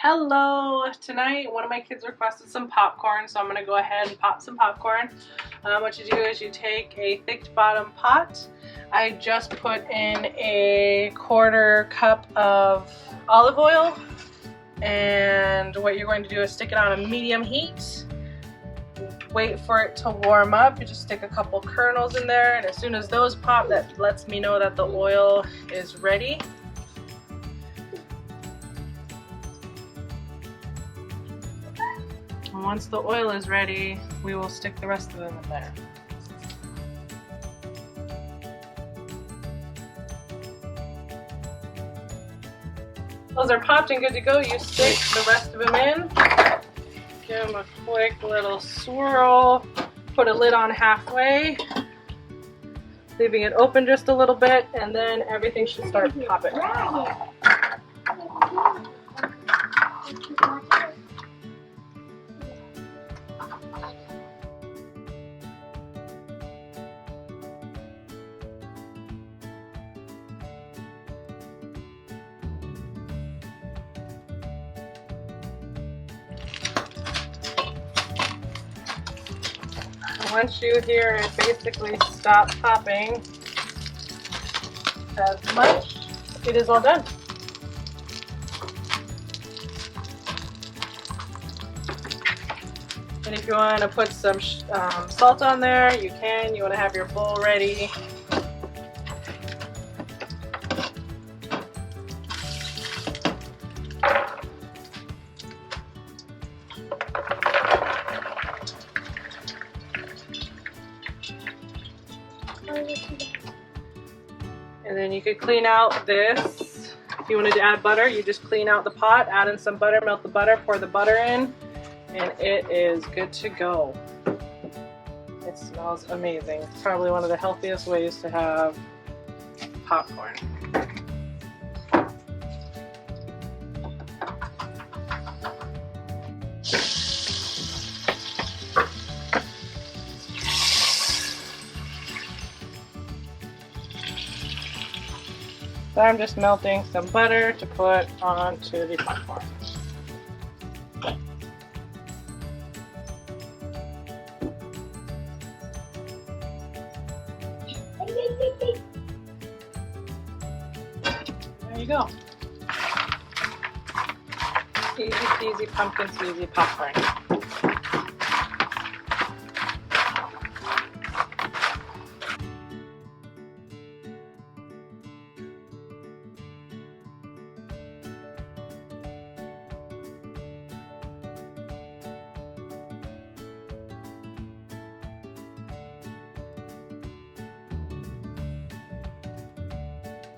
Hello! Tonight one of my kids requested some popcorn, so I'm going to go ahead and pop some popcorn. What you do is you take a thick bottom pot. I just put in a 1/4 cup of olive oil, and what you're going to do is stick it on a medium heat. Wait for it to warm up. You just stick a couple kernels in there, and as soon as those pop, that lets me know that the oil is ready. And once the oil is ready, we will stick the rest of them in there. Those are popped and good to go. You stick the rest of them in. Give them a quick little swirl. Put a lid on halfway, leaving it open just a little bit, and then everything should start popping. Once you hear it basically stop popping as much, it is all done. And if you want to put some salt on there, you can. You want to have your bowl ready. And then you could clean out this. If you wanted to add butter, you just clean out the pot, add in some butter, melt the butter, pour the butter in, and it is good to go. It smells amazing. It's probably one of the healthiest ways to have popcorn. So I'm just melting some butter to put onto the popcorn. There you go. Easy peasy pumpkin cheesy popcorn.